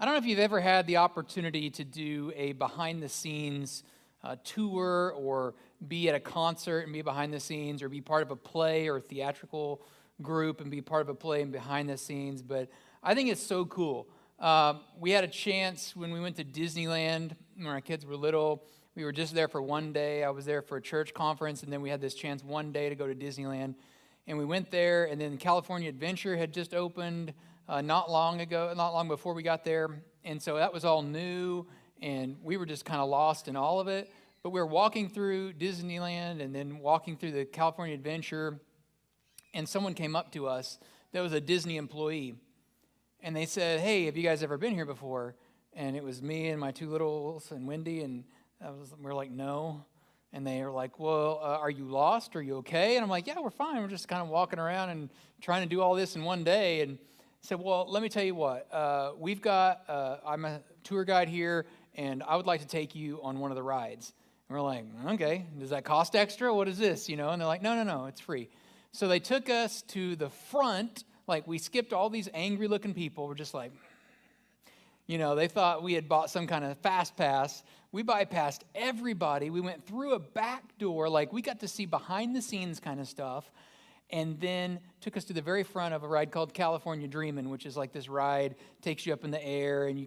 I don't know if you've ever had the opportunity to do a behind-the-scenes tour or be at a concert and be behind the scenes, or be part of a play or a theatrical group and be part of a play and behind the scenes, but I think it's so cool. We had a chance when we went to Disneyland when our kids were little. We were just there for one day. I was there for a church conference, and then we had this chance one day to go to Disneyland. And we went there, and then California Adventure had just opened not long before we got there. And so that was all new, and we were just kind of lost in all of it. But we were walking through Disneyland and then walking through the California Adventure, and someone came up to us that was a Disney employee. And they said, "Hey, have you guys ever been here before?" And it was me and my two littles and Wendy, and we were like, "No." And they were like, "Well, are you lost? Are you okay?" And I'm like, "Yeah, we're fine. We're just kind of walking around and trying to do all this in one day." And I said, "Well, let me tell you what. I'm a tour guide here, and I would like to take you on one of the rides." And we're like, "Okay, does that cost extra? What is this?" And they're like, No, it's free." So they took us to the front. Like, we skipped all these angry-looking people. We're just like, they thought we had bought some kind of fast pass. We bypassed everybody. We went through a back door. Like, we got to see behind-the-scenes kind of stuff. And then took us to the very front of a ride called California Dreamin', which is like this ride, takes you up in the air, and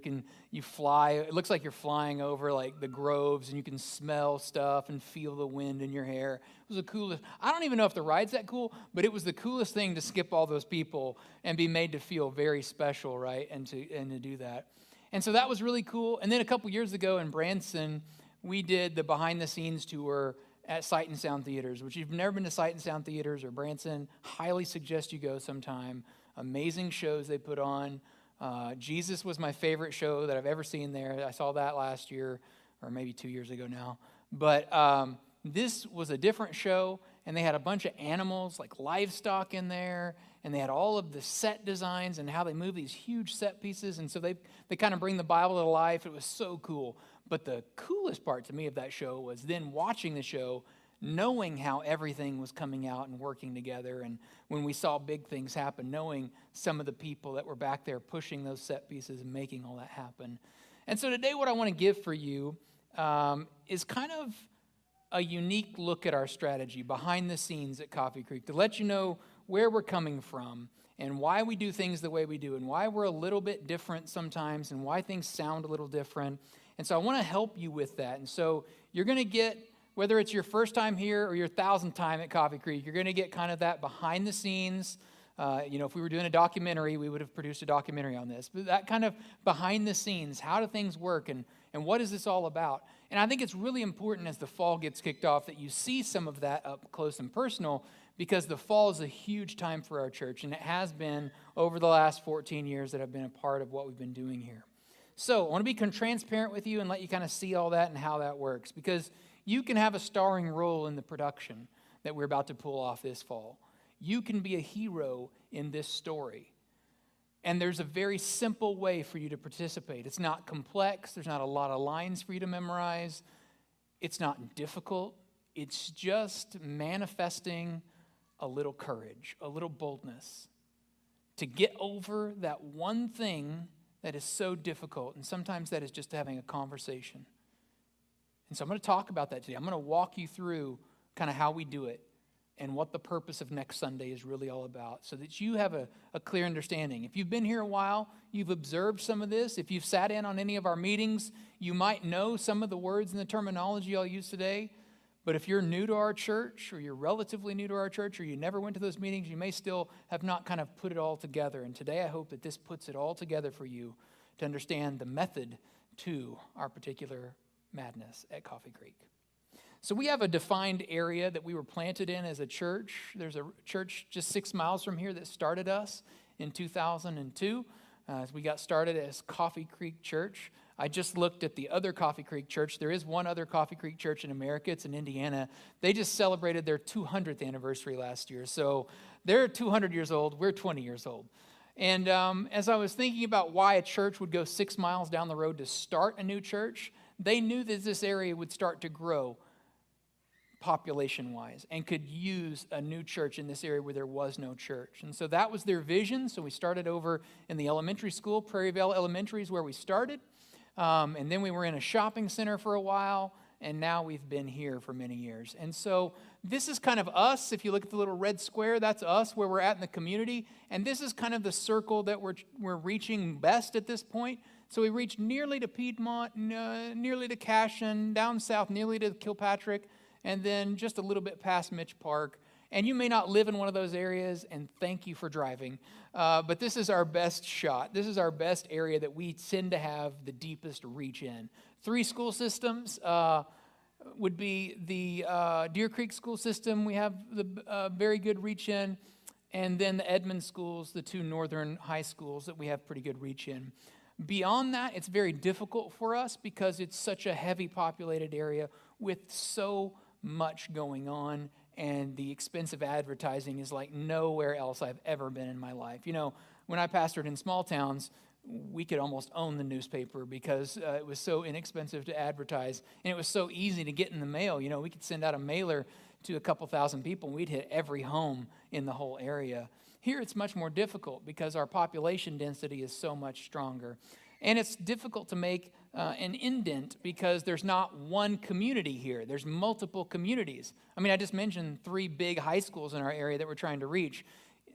you fly. It looks like you're flying over like the groves, and you can smell stuff and feel the wind in your hair. It was the coolest. I don't even know if the ride's that cool, but it was the coolest thing to skip all those people and be made to feel very special, right? And to do that. And so that was really cool. And then a couple years ago in Branson, we did the behind-the-scenes tour at Sight and Sound Theaters, which if you've never been to Sight and Sound Theaters or Branson, highly suggest you go sometime. Amazing shows they put on. Jesus was my favorite show that I've ever seen there. I saw that last year, or maybe 2 years ago now. But this was a different show, and they had a bunch of animals, like livestock in there, and they had all of the set designs and how they move these huge set pieces, and so they kind of bring the Bible to life. It was so cool. But the coolest part to me of that show was then watching the show, knowing how everything was coming out and working together, and when we saw big things happen, knowing some of the people that were back there pushing those set pieces and making all that happen. And so today what I want to give for you is kind of a unique look at our strategy behind the scenes at Coffee Creek, to let you know where we're coming from and why we do things the way we do and why we're a little bit different sometimes and why things sound a little different. And so I want to help you with that. And so you're going to get, whether it's your first time here or your 1,000th time at Coffee Creek, you're going to get kind of that behind the scenes. If we were doing a documentary, we would have produced a documentary on this. But that kind of behind the scenes, how do things work and what is this all about? And I think it's really important as the fall gets kicked off that you see some of that up close and personal, because the fall is a huge time for our church, and it has been over the last 14 years that I've been a part of what we've been doing here. So I want to be transparent with you and let you kind of see all that and how that works, because you can have a starring role in the production that we're about to pull off this fall. You can be a hero in this story. And there's a very simple way for you to participate. It's not complex. There's not a lot of lines for you to memorize. It's not difficult. It's just manifesting a little courage, a little boldness to get over that one thing that is so difficult, and sometimes that is just having a conversation. And so I'm going to talk about that today. I'm going to walk you through kind of how we do it and what the purpose of next Sunday is really all about, so that you have a clear understanding. If you've been here a while, you've observed some of this. If you've sat in on any of our meetings, you might know some of the words and the terminology I'll use today. But if you're new to our church, or you're relatively new to our church, or you never went to those meetings, you may still have not kind of put it all together. And today I hope that this puts it all together for you to understand the method to our particular madness at Coffee Creek. So we have a defined area that we were planted in as a church. There's a church just 6 miles from here that started us in 2002. We got started as Coffee Creek Church. I just looked at the other Coffee Creek Church. There is one other Coffee Creek Church in America. It's in Indiana. They just celebrated their 200th anniversary last year. So they're 200 years old. We're 20 years old. And as I was thinking about why a church would go 6 miles down the road to start a new church, they knew that this area would start to grow population-wise, and could use a new church in this area where there was no church. And so that was their vision. So we started over in the elementary school. Prairie Vale Elementary is where we started. And then we were in a shopping center for a while, and now we've been here for many years. And so this is kind of us. If you look at the little red square, that's us, where we're at in the community. And this is kind of the circle that we're reaching best at this point. So we reach nearly to Piedmont, nearly to Cashin, down south, nearly to Kilpatrick, and then just a little bit past Mitch Park. And you may not live in one of those areas, and thank you for driving. But this is our best shot. This is our best area that we tend to have the deepest reach in. 3 school systems would be the Deer Creek school system. We have the very good reach in. And then the Edmond schools, the 2 northern high schools that we have pretty good reach in. Beyond that, it's very difficult for us because it's such a heavy populated area with so much going on, and the expensive advertising is like nowhere else I've ever been in my life. You know, when I pastored in small towns, we could almost own the newspaper because it was so inexpensive to advertise, and it was so easy to get in the mail. You know, we could send out a mailer to a couple thousand people, and we'd hit every home in the whole area. Here it's much more difficult because our population density is so much stronger. And it's difficult to make an indent because there's not one community here. There's multiple communities. I mean, I just mentioned 3 big high schools in our area that we're trying to reach.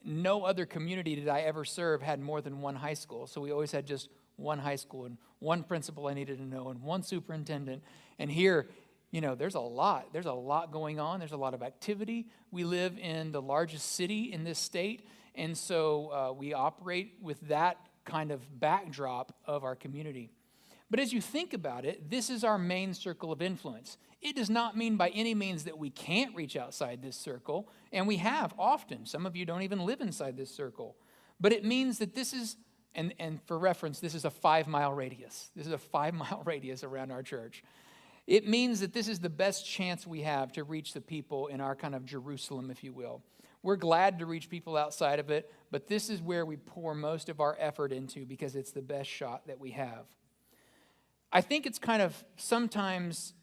No other community did I ever serve had more than one high school. So we always had just one high school and one principal I needed to know and one superintendent. And here, you know, there's a lot. There's a lot going on. There's a lot of activity. We live in the largest city in this state. And so we operate with that kind of backdrop of our community. But as you think about it, this is our main circle of influence. It does not mean by any means that we can't reach outside this circle, and we have often. Some of you don't even live inside this circle. But it means that this is, and for reference, this is a 5-mile radius. This is a 5-mile radius around our church. It means that this is the best chance we have to reach the people in our kind of Jerusalem, if you will. We're glad to reach people outside of it, but this is where we pour most of our effort into because it's the best shot that we have. I think it's kind of sometimes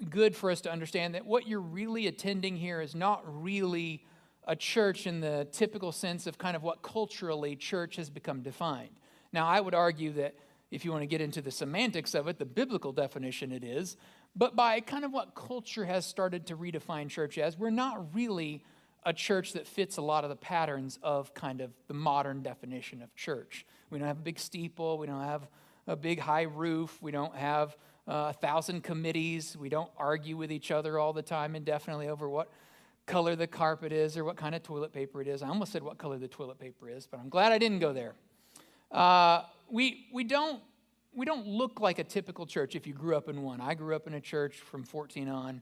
good for us to understand that what you're really attending here is not really a church in the typical sense of kind of what culturally church has become defined. Now, I would argue that if you want to get into the semantics of it, the biblical definition it is, but by kind of what culture has started to redefine church as, we're not really a church that fits a lot of the patterns of kind of the modern definition of church. We don't have a big steeple. We don't have a big high roof. We don't have 1,000 committees. We don't argue with each other all the time indefinitely over what color the carpet is or what kind of toilet paper it is. I almost said what color the toilet paper is, but I'm glad I didn't go there. We don't look like a typical church if you grew up in one. I grew up in a church from 14 on.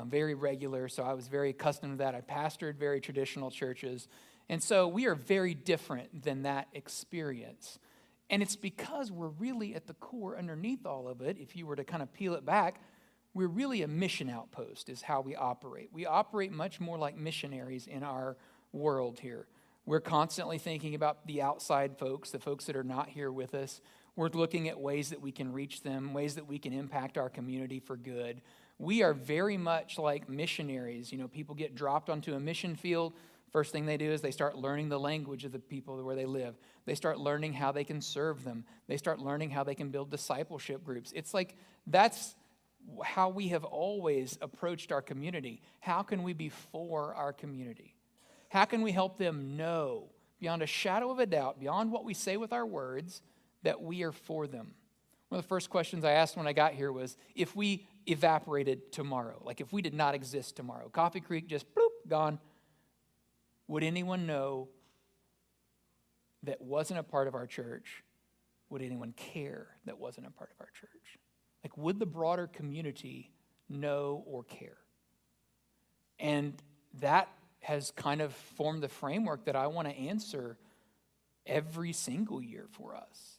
Very regular, so I was very accustomed to that. I pastored very traditional churches. And so we are very different than that experience. And it's because we're really at the core underneath all of it, if you were to kind of peel it back, we're really a mission outpost is how we operate. We operate much more like missionaries in our world here. We're constantly thinking about the outside folks, the folks that are not here with us. We're looking at ways that we can reach them, ways that we can impact our community for good. We are very much like missionaries. You know, people get dropped onto a mission field. First thing they do is they start learning the language of the people where they live. They start learning how they can serve them. They start learning how they can build discipleship groups. It's like that's how we have always approached our community. How can we be for our community? How can we help them know beyond a shadow of a doubt, beyond what we say with our words, that we are for them? One of the first questions I asked when I got here was, if we evaporated tomorrow, like if we did not exist tomorrow, Coffee Creek just bloop, gone, would anyone know that wasn't a part of our church? Would anyone care that wasn't a part of our church? Like, would the broader community know or care? And that has kind of formed the framework that I want to answer every single year for us.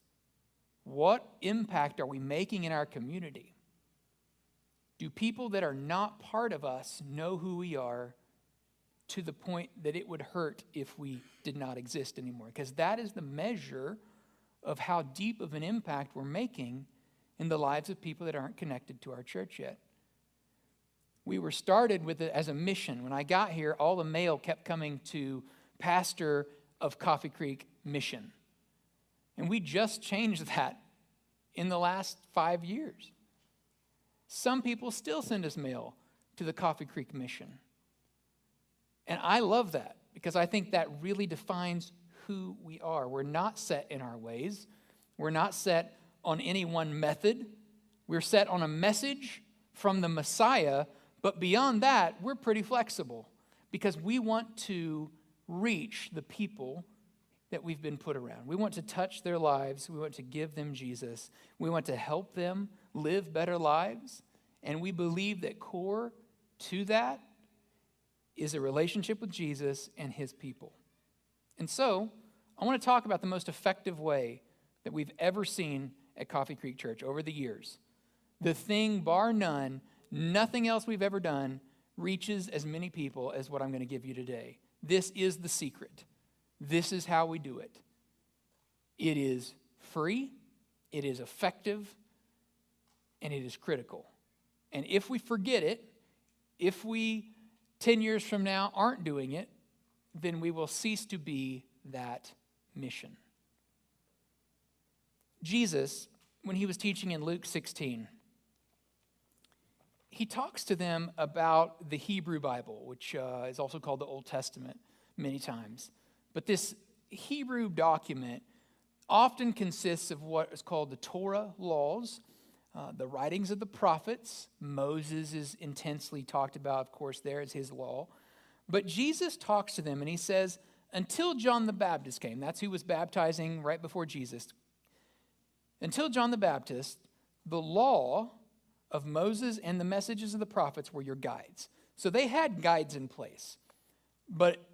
What impact are we making in our community? Do people that are not part of us know who we are to the point that it would hurt if we did not exist anymore? Because that is the measure of how deep of an impact we're making in the lives of people that aren't connected to our church yet. We were started with it as a mission. When I got here, all the mail kept coming to pastor of Coffee Creek Mission. And we just changed that in the last 5 years. Some people still send us mail to the Coffee Creek Mission. And I love that because I think that really defines who we are. We're not set in our ways. We're not set on any one method. We're set on a message from the Messiah, but beyond that, we're pretty flexible because we want to reach the people that we've been put around. We want to touch their lives. We want to give them Jesus. We want to help them live better lives. And we believe that core to that is a relationship with Jesus and his people. And so, I want to talk about the most effective way that we've ever seen at Coffee Creek Church over the years. The thing, bar none, nothing else we've ever done reaches as many people as what I'm going to give you today. This is the secret. This is how we do it. It is free, it is effective, and it is critical. And if we forget it, if we 10 years from now aren't doing it, then we will cease to be that mission. Jesus, when he was teaching in Luke 16, he talks to them about the Hebrew Bible, which is also called the Old Testament many times. But this Hebrew document often consists of what is called the Torah laws, the writings of the prophets. Moses is intensely talked about, of course, there is his law. But Jesus talks to them and he says, until John the Baptist came, that's who was baptizing right before Jesus. Until John the Baptist, the law of Moses and the messages of the prophets were your guides. So they had guides in place. But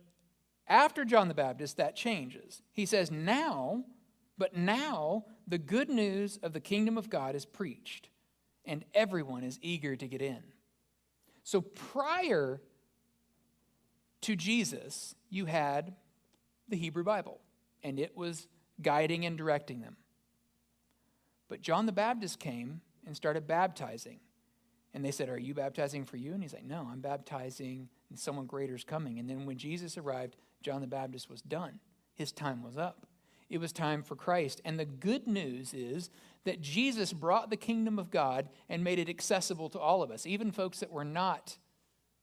after John the Baptist, that changes. He says, now the good news of the kingdom of God is preached, and everyone is eager to get in. So prior to Jesus, you had the Hebrew Bible, and it was guiding and directing them. But John the Baptist came and started baptizing. And they said, are you baptizing for you? And he's like, no, I'm baptizing, and someone greater is coming. And then when Jesus arrived, John the Baptist was done. His time was up. It was time for Christ. And the good news is that Jesus brought the kingdom of God and made it accessible to all of us, even folks that were not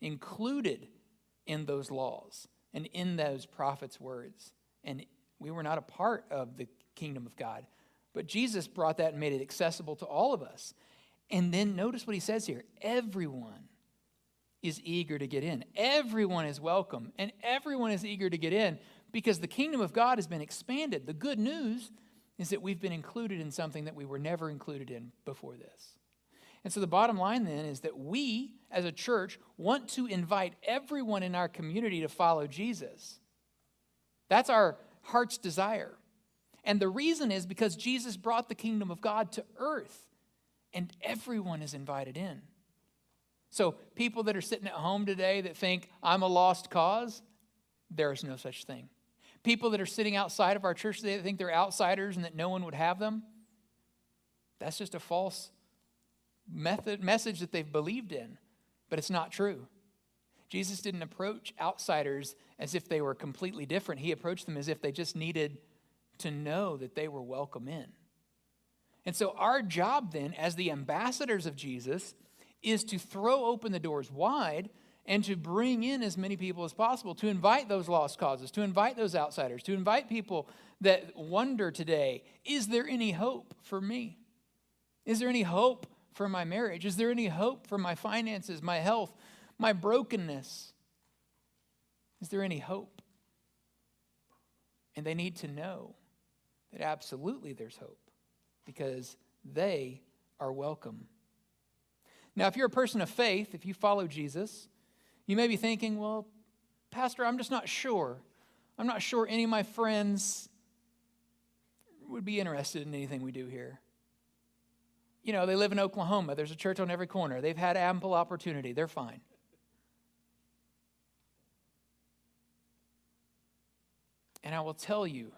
included in those laws and in those prophets' words. And we were not a part of the kingdom of God. But Jesus brought that and made it accessible to all of us. And then notice what he says here. Everyone is eager to get in. Everyone is welcome. And everyone is eager to get in because the kingdom of God has been expanded. The good news is that we've been included in something that we were never included in before this. And so the bottom line then is that we, as a church, want to invite everyone in our community to follow Jesus. That's our heart's desire. And the reason is because Jesus brought the kingdom of God to earth, and everyone is invited in. So people that are sitting at home today that think, I'm a lost cause, there is no such thing. People that are sitting outside of our church today that think they're outsiders and that no one would have them, that's just a false message that they've believed in, but it's not true. Jesus didn't approach outsiders as if they were completely different. He approached them as if they just needed to know that they were welcome in. And so our job then, as the ambassadors of Jesus, is to throw open the doors wide and to bring in as many people as possible, to invite those lost causes, to invite those outsiders, to invite people that wonder today, is there any hope for me? Is there any hope for my marriage? Is there any hope for my finances, my health, my brokenness? Is there any hope? And they need to know that absolutely there's hope because they are welcome. Now, if you're a person of faith, if you follow Jesus, you may be thinking, well, Pastor, I'm just not sure. I'm not sure any of my friends would be interested in anything we do here. You know, they live in Oklahoma. There's a church on every corner. They've had ample opportunity. They're fine. And I will tell you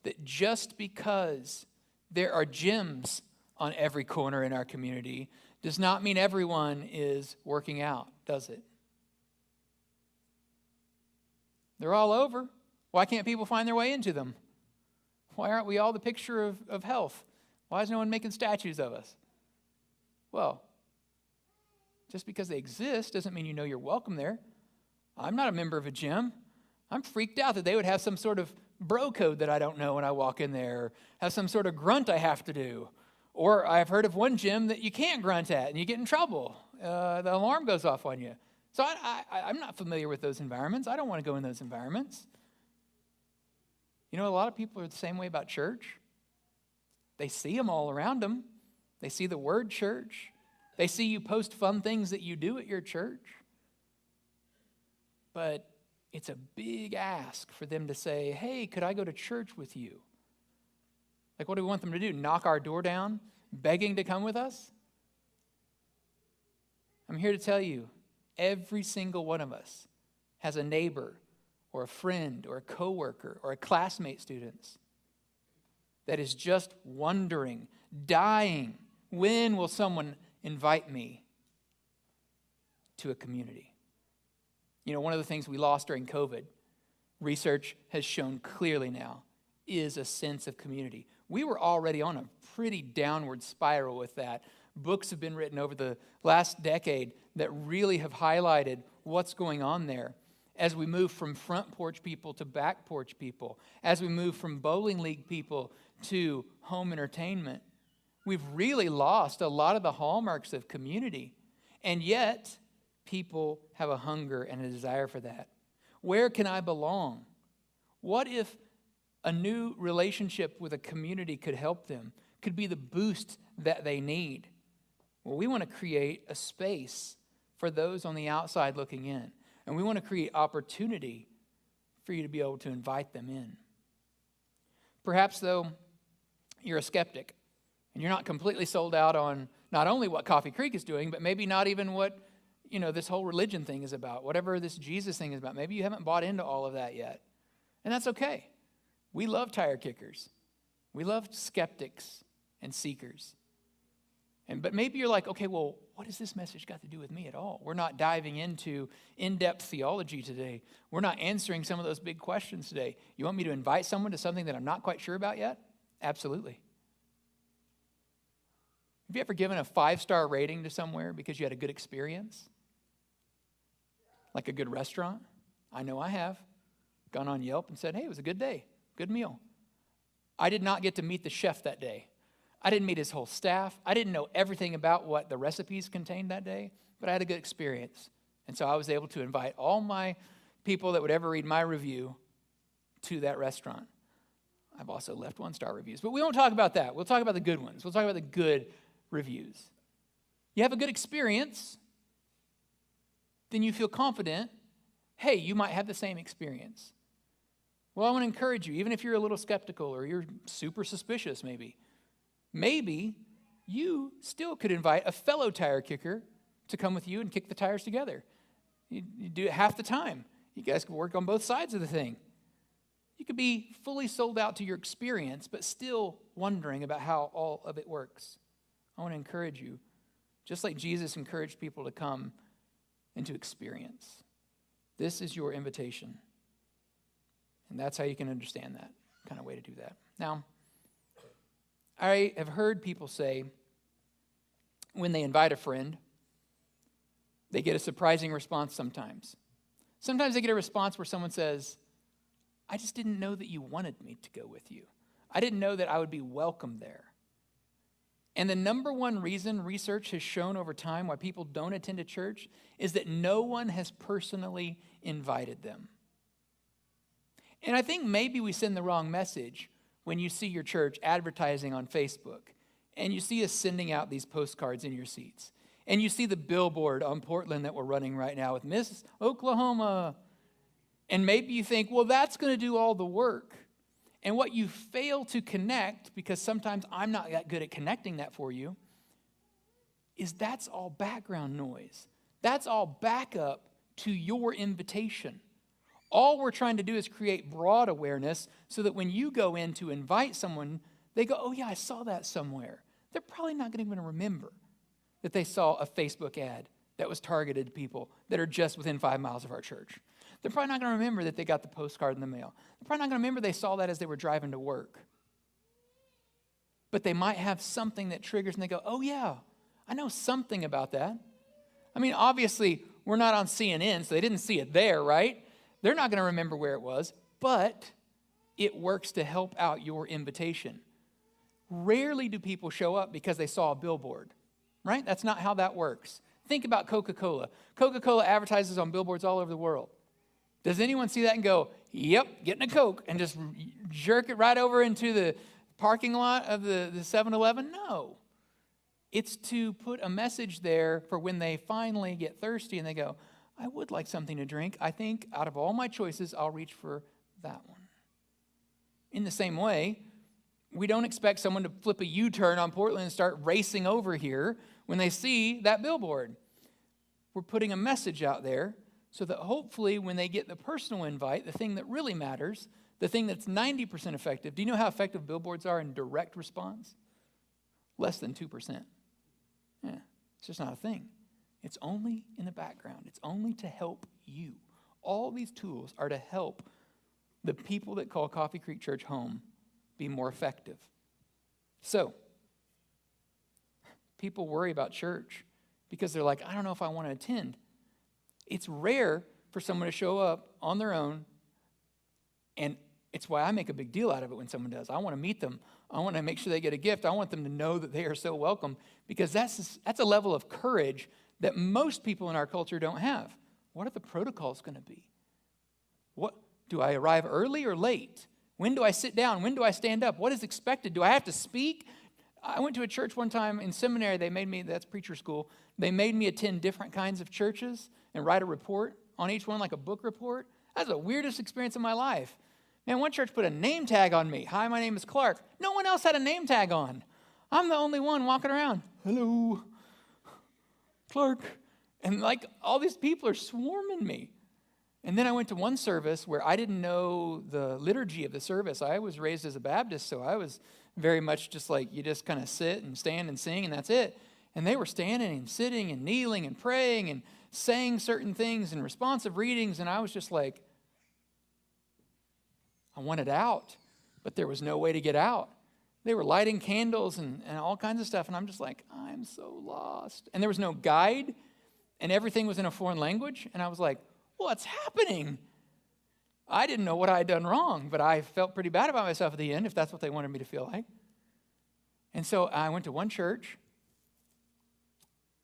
that just because there are gyms on every corner in our community does not mean everyone is working out, does it? They're all over. Why can't people find their way into them? Why aren't we all the picture of health? Why is no one making statues of us? Well, just because they exist doesn't mean you know you're welcome there. I'm not a member of a gym. I'm freaked out that they would have some sort of bro code that I don't know when I walk in there, or have some sort of grunt I have to do. Or I've heard of one gym that you can't grunt at and you get in trouble. The alarm goes off on you. So I'm not familiar with those environments. I don't want to go in those environments. You know, a lot of people are the same way about church. They see them all around them. They see the word church. They see you post fun things that you do at your church. But it's a big ask for them to say, hey, could I go to church with you? Like, what do we want them to do? Knock our door down, begging to come with us? I'm here to tell you, every single one of us has a neighbor or a friend or a coworker or a classmate students that is just wondering, dying, when will someone invite me to a community? You know, one of the things we lost during COVID, research has shown clearly now, is a sense of community. We were already on a pretty downward spiral with that. Books have been written over the last decade that really have highlighted what's going on there. As we move from front porch people to back porch people, as we move from bowling league people to home entertainment, we've really lost a lot of the hallmarks of community. And yet, people have a hunger and a desire for that. Where can I belong? What if a new relationship with a community could help them, could be the boost that they need? Well, we want to create a space for those on the outside looking in. And we want to create opportunity for you to be able to invite them in. Perhaps, though, you're a skeptic and you're not completely sold out on not only what Coffee Creek is doing, but maybe not even what, this whole religion thing is about, whatever this Jesus thing is about. Maybe you haven't bought into all of that yet. And that's okay. We love tire kickers. We love skeptics and seekers. But maybe you're like, okay, well, what has this message got to do with me at all? We're not diving into in-depth theology today. We're not answering some of those big questions today. You want me to invite someone to something that I'm not quite sure about yet? Absolutely. Have you ever given a 5-star rating to somewhere because you had a good experience? Like a good restaurant? I know I have. Gone on Yelp and said, hey, it was a good day, good meal. I did not get to meet the chef that day. I didn't meet his whole staff. I didn't know everything about what the recipes contained that day, but I had a good experience. And so I was able to invite all my people that would ever read my review to that restaurant. I've also left 1-star reviews, but we won't talk about that. We'll talk about the good ones. We'll talk about the good reviews. You have a good experience, then you feel confident, hey, you might have the same experience. Well, I want to encourage you, even if you're a little skeptical or you're super suspicious maybe you still could invite a fellow tire kicker to come with you and kick the tires together. You do it half the time. You guys can work on both sides of the thing. You could be fully sold out to your experience, but still wondering about how all of it works. I want to encourage you, just like Jesus encouraged people to come and to experience. This is your invitation. And that's how you can understand that kind of way to do that. Now, I have heard people say when they invite a friend, they get a surprising response sometimes. Sometimes they get a response where someone says, I just didn't know that you wanted me to go with you. I didn't know that I would be welcome there. And the number one reason research has shown over time why people don't attend a church is that no one has personally invited them. And I think maybe we send the wrong message when you see your church advertising on Facebook and you see us sending out these postcards in your seats and you see the billboard on Portland that we're running right now with Miss Oklahoma, and maybe you think, well, that's going to do all the work. And what you fail to connect, because sometimes I'm not that good at connecting that for you, is that's all background noise. That's all backup to your invitation. All we're trying to do is create broad awareness so that when you go in to invite someone, they go, oh yeah, I saw that somewhere. they're probably not going to remember that they saw a Facebook ad that was targeted to people that are just within 5 miles of our church. They're probably not going to remember that they got the postcard in the mail. They're probably not going to remember they saw that as they were driving to work. But they might have something that triggers and they go, oh yeah, I know something about that. I mean, obviously, we're not on CNN, so they didn't see it there, right? They're not going to remember where it was, but it works to help out your invitation. Rarely do people show up because they saw a billboard, right? That's not how that works. Think about Coca-Cola. Coca-Cola advertises on billboards all over the world. Does anyone see that and go, yep, getting a Coke, and just jerk it right over into the parking lot of the 7-Eleven? No. It's to put a message there for when they finally get thirsty and they go, I would like something to drink. I think out of all my choices, I'll reach for that one. In the same way, we don't expect someone to flip a U-turn on Portland and start racing over here when they see that billboard. We're putting a message out there so that hopefully when they get the personal invite, the thing that really matters, the thing that's 90% effective. Do you know how effective billboards are in direct response? Less than 2%. Yeah, it's just not a thing. It's only in the background. It's only to help you. All these tools are to help the people that call Coffee Creek Church home be more effective. So, people worry about church because they're like, I don't know if I want to attend. It's rare for someone to show up on their own, and it's why I make a big deal out of it when someone does. I want to meet them. I want to make sure they get a gift. I want them to know that they are so welcome, because that's a level of courage that most people in our culture don't have. What are the protocols going to be? What do I arrive early or late? When do I sit down? When do I stand up? What is expected? Do I have to speak? I went to a church one time in seminary. They made me, that's preacher school, they made me attend different kinds of churches and write a report on each one, like a book report. That's the weirdest experience of my life. Man, one church put a name tag on me. Hi, my name is Clark. No one else had a name tag on. I'm the only one walking around. Hello, Clark. And like all these people are swarming me. And then I went to one service where I didn't know the liturgy of the service. I was raised as a Baptist, so I was very much just like you just kind of sit and stand and sing, and that's it. And they were standing and sitting and kneeling and praying and saying certain things and responsive readings, and I was just like, I wanted out, but there was no way to get out. They were lighting candles and all kinds of stuff, and I'm just like, I'm so lost. And there was no guide, and everything was in a foreign language, and I was like, what's happening? I didn't know what I had done wrong, but I felt pretty bad about myself at the end, if that's what they wanted me to feel like. And so I went to one church,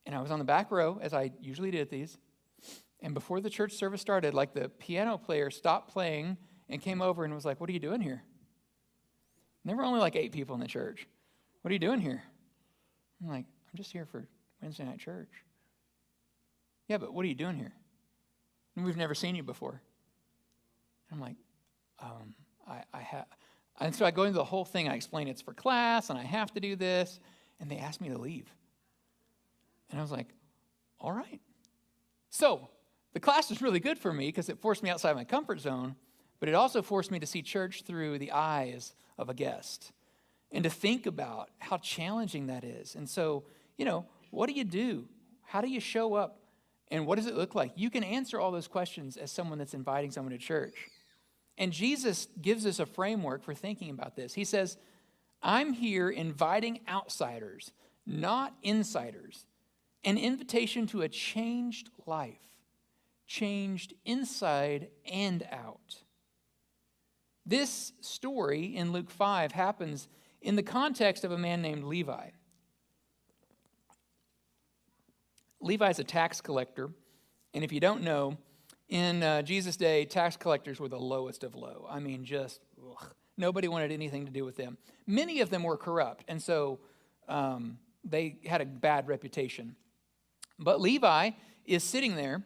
and I was on the back row, as I usually did at these. And before the church service started, like the piano player stopped playing and came over and was like, what are you doing here? And there were only like 8 people in the church. What are you doing here? I'm like, I'm just here for Wednesday night church. Yeah, but what are you doing here? And we've never seen you before. I'm like, I have. And so I go into the whole thing. I explain it's for class, and I have to do this. And they asked me to leave. And I was like, all right. So the class was really good for me because it forced me outside my comfort zone, but it also forced me to see church through the eyes of a guest and to think about how challenging that is. And so, what do you do? How do you show up? And what does it look like? You can answer all those questions as someone that's inviting someone to church. And Jesus gives us a framework for thinking about this. He says, I'm here inviting outsiders, not insiders. An invitation to a changed life, changed inside and out. This story in Luke 5 happens in the context of a man named Levi. Levi's a tax collector, and if you don't know, in Jesus' day, tax collectors were the lowest of low. I mean, just nobody wanted anything to do with them. Many of them were corrupt, and so they had a bad reputation. But Levi is sitting there,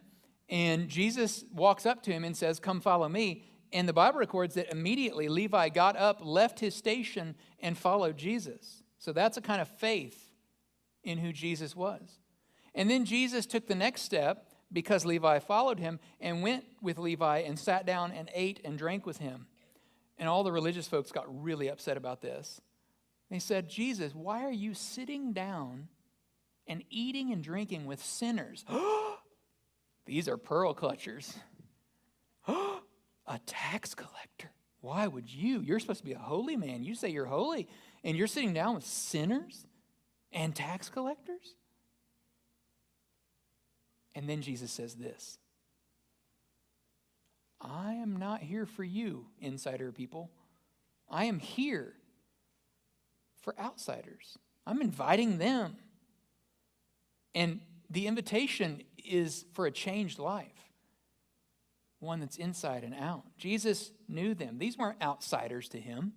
and Jesus walks up to him and says, come follow me. And the Bible records that immediately Levi got up, left his station, and followed Jesus. So that's a kind of faith in who Jesus was. And then Jesus took the next step, because Levi followed him, and went with Levi and sat down and ate and drank with him. And all the religious folks got really upset about this. They said, Jesus, why are you sitting down and eating and drinking with sinners? These are pearl clutchers. A tax collector. Why would you? You're supposed to be a holy man. You say you're holy, and you're sitting down with sinners and tax collectors? And then Jesus says this, I am not here for you, insider people. I am here for outsiders. I'm inviting them. And the invitation is for a changed life, one that's inside and out. Jesus knew them. These weren't outsiders to him.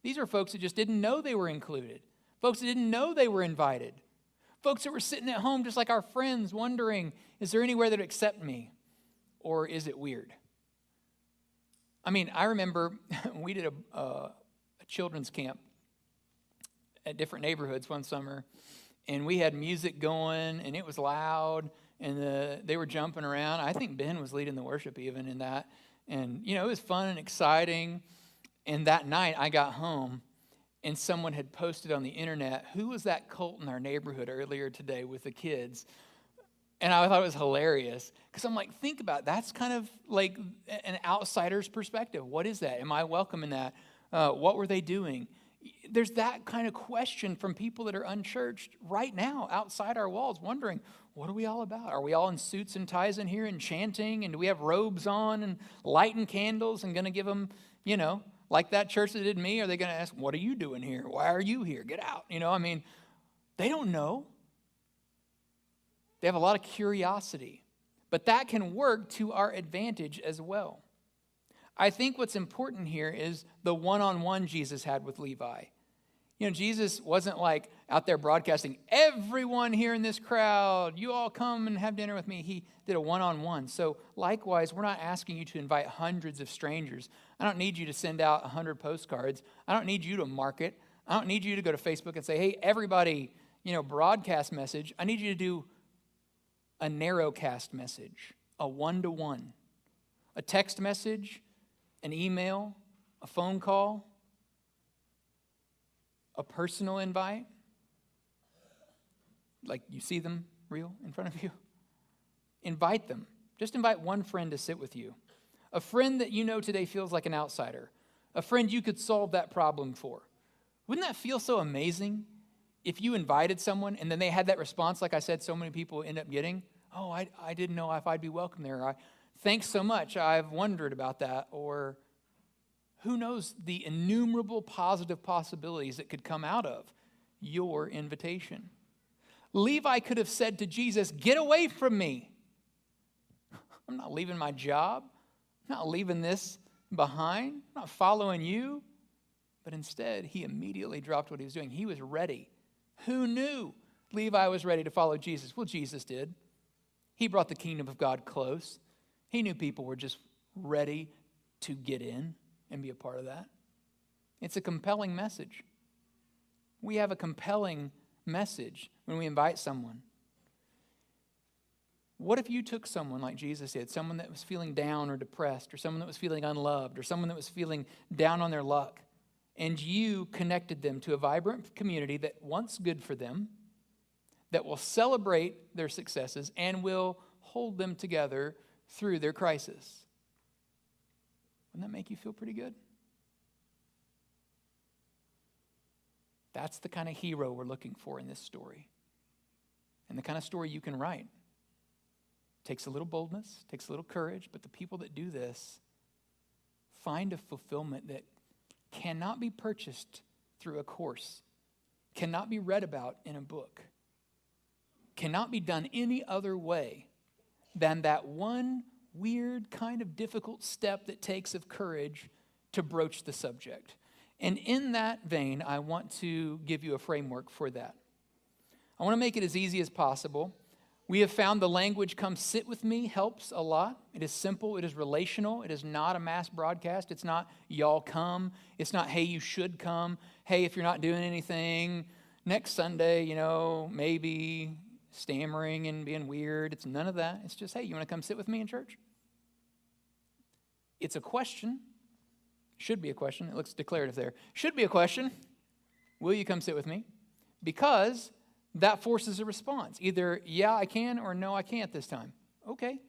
These were folks that just didn't know they were included, folks that didn't know they were invited, folks that were sitting at home just like our friends wondering, is there anywhere that would accept me, or is it weird? I mean, I remember we did a children's camp at different neighborhoods one summer, and we had music going, and it was loud, and they were jumping around. I think Ben was leading the worship even in that, and, you know, it was fun and exciting. And that night, I got home, and someone had posted on the internet, who was that cult in our neighborhood earlier today with the kids? And I thought it was hilarious, because I'm like, think about it. That's kind of like an outsider's perspective. What is that? Am I welcome in that? What were they doing? There's that kind of question from people that are unchurched right now outside our walls, wondering, what are we all about? Are we all in suits and ties in here and chanting? And do we have robes on and lighting candles and going to give them, you know, like that church that did me? Are they going to ask, what are you doing here? Why are you here? Get out. You know, I mean, they don't know. They have a lot of curiosity. But that can work to our advantage as well. I think what's important here is the one-on-one Jesus had with Levi. You know, Jesus wasn't like out there broadcasting, everyone here in this crowd, you all come and have dinner with me. He did a one-on-one. So likewise, we're not asking you to invite hundreds of strangers. I don't need you to send out 100 postcards. I don't need you to market. I don't need you to go to Facebook and say, hey, everybody, you know, broadcast message. I need you to do a narrowcast message, a one-to-one, a text message, an email, a phone call, a personal invite, like you see them real in front of you. Invite them. Just invite one friend to sit with you. A friend that you know today feels like an outsider. A friend you could solve that problem for. Wouldn't that feel so amazing if you invited someone and then they had that response, like I said, so many people end up getting? Oh, I didn't know if I'd be welcome there. Thanks so much. I've wondered about that. Or who knows the innumerable positive possibilities that could come out of your invitation. Levi could have said to Jesus, get away from me. I'm not leaving my job. I'm not leaving this behind. I'm not following you. But instead, he immediately dropped what he was doing. He was ready. Who knew Levi was ready to follow Jesus? Well, Jesus did. He brought the kingdom of God close. He knew people were just ready to get in and be a part of that. It's a compelling message. We have a compelling message when we invite someone. What if you took someone like Jesus did, someone that was feeling down or depressed, or someone that was feeling unloved, or someone that was feeling down on their luck, and you connected them to a vibrant community that wants good for them, that will celebrate their successes and will hold them together through their crisis? Wouldn't that make you feel pretty good? That's the kind of hero we're looking for in this story. And the kind of story you can write. Takes a little boldness, takes a little courage, but the people that do this find a fulfillment that cannot be purchased through a course, cannot be read about in a book, cannot be done any other way than that one weird kind of difficult step that takes of courage to broach the subject. And in that vein, I want to give you a framework for that. I want to make it as easy as possible. We have found the language, come sit with me, helps a lot. It is simple. It is relational. It is not a mass broadcast. It's not y'all come. It's not, hey, you should come. Hey, if you're not doing anything, next Sunday, you know, maybe stammering and being weird. It's none of that. It's just, hey, you want to come sit with me in church? It's a question. Should be a question. It looks declarative there. Should be a question. Will you come sit with me? Because that forces a response. Either, yeah, I can, or no, I can't this time. Okay.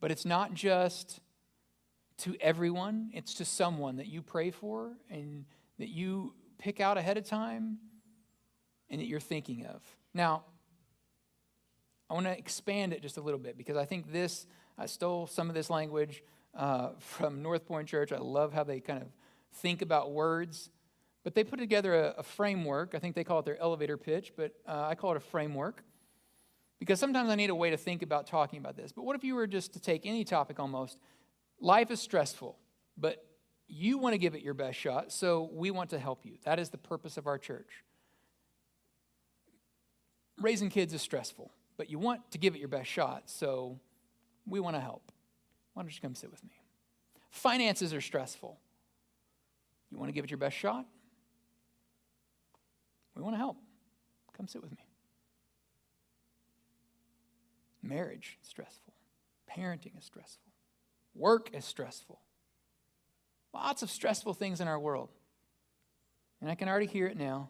But it's not just to everyone. It's to someone that you pray for and that you pick out ahead of time and that you're thinking of. Now, I want to expand it just a little bit because I think I stole some of this language from North Point Church. I love how they kind of think about words. But they put together a framework. I think they call it their elevator pitch, but I call it a framework. Because sometimes I need a way to think about talking about this. But what if you were just to take any topic almost? Life is stressful, but you want to give it your best shot, so we want to help you. That is the purpose of our church. Raising kids is stressful, but you want to give it your best shot, so we want to help. Why don't you come sit with me? Finances are stressful. You want to give it your best shot? We want to help. Come sit with me. Marriage is stressful. Parenting is stressful. Work is stressful. Lots of stressful things in our world. And I can already hear it now.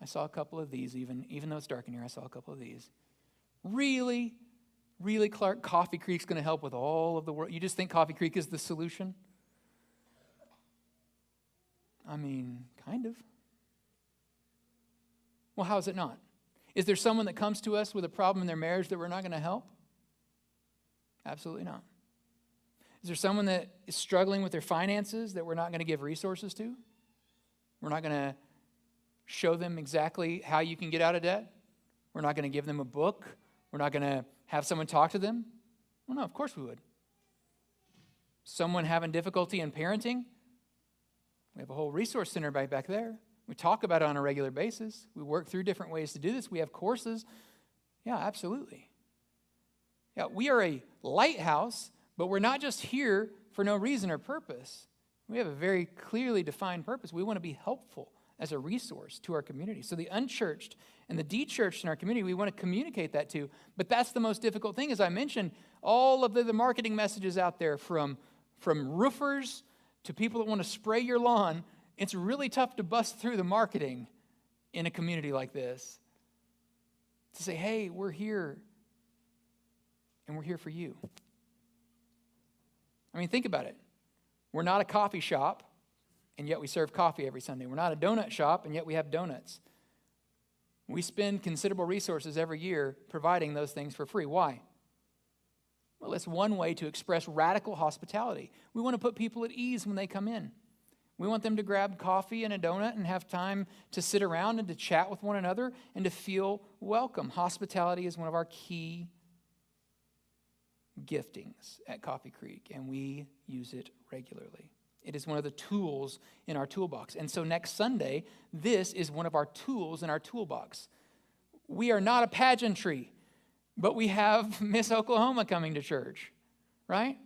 I saw a couple of these, even though it's dark in here, I saw a couple of these. Really, Clark, Coffee Creek's going to help with all of the world. You just think Coffee Creek is the solution? I mean, kind of. Well, how is it not? Is there someone that comes to us with a problem in their marriage that we're not going to help? Absolutely not. Is there someone that is struggling with their finances that we're not going to give resources to? We're not going to show them exactly how you can get out of debt? We're not going to give them a book? We're not going to have someone talk to them? Well, no, of course we would. Someone having difficulty in parenting? We have a whole resource center right back there. We talk about it on a regular basis. We work through different ways to do this. We have courses. Yeah, absolutely. Yeah, we are a lighthouse, but we're not just here for no reason or purpose. We have a very clearly defined purpose. We want to be helpful as a resource to our community. So the unchurched and the de-churched in our community, we want to communicate that to. But that's the most difficult thing. As I mentioned, all of the marketing messages out there from roofers to people that want to spray your lawn, it's really tough to bust through the marketing in a community like this. To say, hey, we're here, and we're here for you. I mean, think about it. We're not a coffee shop, and yet we serve coffee every Sunday. We're not a donut shop, and yet we have donuts. We spend considerable resources every year providing those things for free. Why? Well, it's one way to express radical hospitality. We want to put people at ease when they come in. We want them to grab coffee and a donut and have time to sit around and to chat with one another and to feel welcome. Hospitality is one of our key giftings at Coffee Creek, and we use it regularly. It is one of the tools in our toolbox. And so next Sunday, this is one of our tools in our toolbox. We are not a pageantry, but we have Miss Oklahoma coming to church, right?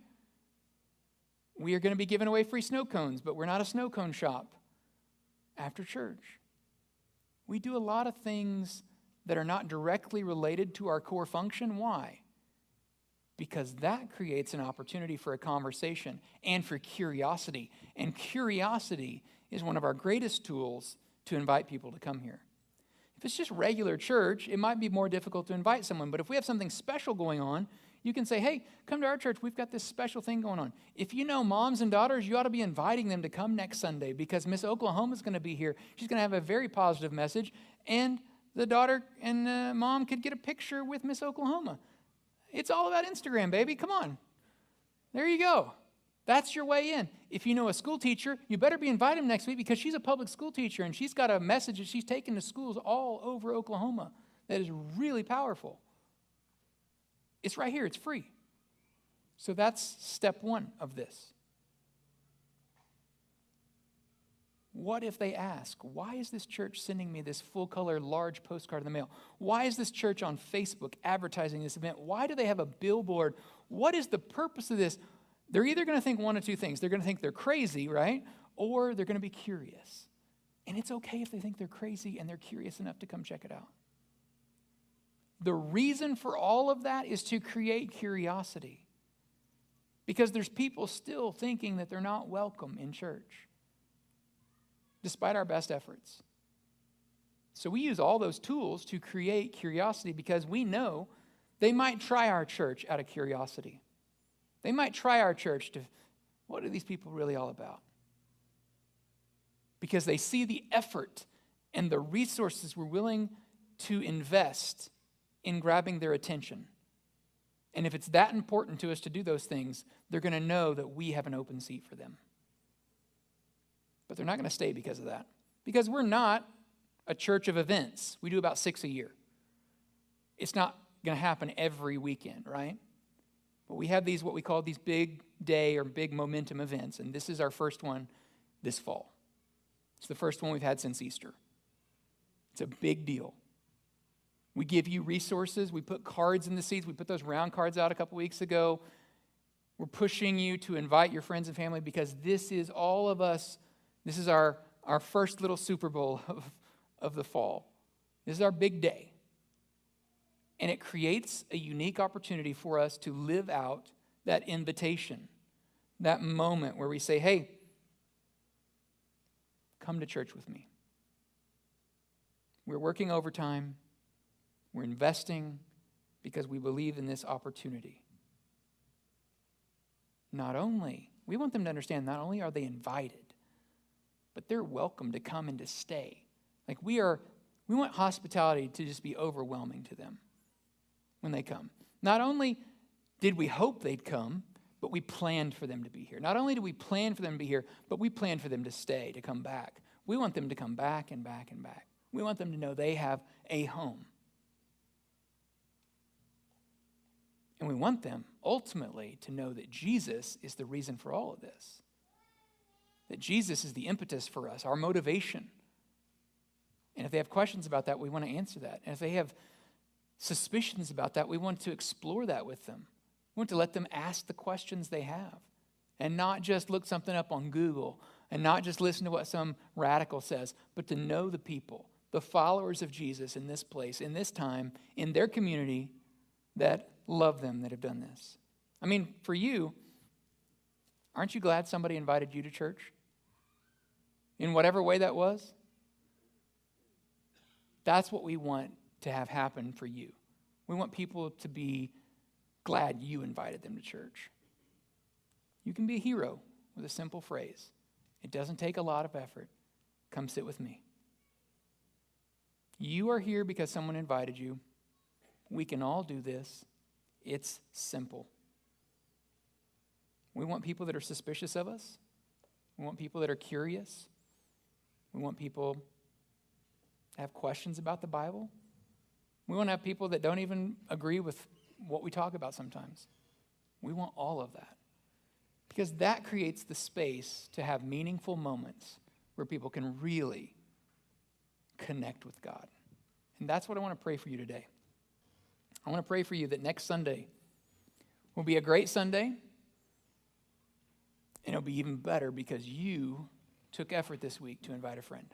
We are going to be giving away free snow cones, but we're not a snow cone shop after church. We do a lot of things that are not directly related to our core function. Why? Because that creates an opportunity for a conversation and for curiosity. And curiosity is one of our greatest tools to invite people to come here. If it's just regular church, it might be more difficult to invite someone. But if we have something special going on, you can say, hey, come to our church. We've got this special thing going on. If you know moms and daughters, you ought to be inviting them to come next Sunday because Miss Oklahoma is going to be here. She's going to have a very positive message. And the daughter and the mom could get a picture with Miss Oklahoma. It's all about Instagram, baby. Come on. There you go. That's your way in. If you know a school teacher, you better be inviting them next week because she's a public school teacher and she's got a message that she's taken to schools all over Oklahoma that is really powerful. It's right here. It's free. So that's step one of this. What if they ask, why is this church sending me this full-color large postcard in the mail? Why is this church on Facebook advertising this event? Why do they have a billboard? What is the purpose of this? They're either going to think one of two things. They're going to think they're crazy, right? Or they're going to be curious. And it's okay if they think they're crazy and they're curious enough to come check it out. The reason for all of that is to create curiosity. Because there's people still thinking that they're not welcome in church. despite our best efforts. So we use all those tools to create curiosity because we know they might try our church out of curiosity. They might try our church to, what are these people really all about? Because they see the effort and the resources we're willing to invest in grabbing their attention. And if it's that important to us to do those things, they're going to know that we have an open seat for them. But they're not going to stay because of that. Because we're not a church of events. We do about 6 a year. It's not going to happen every weekend, right? But we have these, what we call these big day or big momentum events. And this is our first one this fall. It's the first one we've had since Easter. It's a big deal. We give you resources. We put cards in the seats. We put those round cards out a couple weeks ago. We're pushing you to invite your friends and family because this is all of us. This is our first little Super Bowl of the fall. This is our big day. And it creates a unique opportunity for us to live out that invitation, that moment where we say, hey, come to church with me. We're working overtime. We're investing because we believe in this opportunity. We want them to understand, not only are they invited, but they're welcome to come and to stay. Like we want hospitality to just be overwhelming to them when they come. Not only did we hope they'd come, but we planned for them to be here. Not only did we plan for them to be here, but we planned for them to stay, to come back. We want them to come back and back and back. We want them to know they have a home. And we want them, ultimately, to know that Jesus is the reason for all of this. That Jesus is the impetus for us, our motivation. And if they have questions about that, we want to answer that. And if they have suspicions about that, we want to explore that with them. We want to let them ask the questions they have. And not just look something up on Google. And not just listen to what some radical says. But to know the people, the followers of Jesus in this place, in this time, in their community, that love them, that have done this. I mean, for you, aren't you glad somebody invited you to church? In whatever way that was? That's what we want to have happen for you. We want people to be glad you invited them to church. You can be a hero with a simple phrase. It doesn't take a lot of effort. Come sit with me. You are here because someone invited you. We can all do this. It's simple. We want people that are suspicious of us. We want people that are curious. We want people to have questions about the Bible. We want to have people that don't even agree with what we talk about sometimes. We want all of that. Because that creates the space to have meaningful moments where people can really connect with God. And that's what I want to pray for you today. I want to pray for you that next Sunday will be a great Sunday, and it'll be even better because you took effort this week to invite a friend.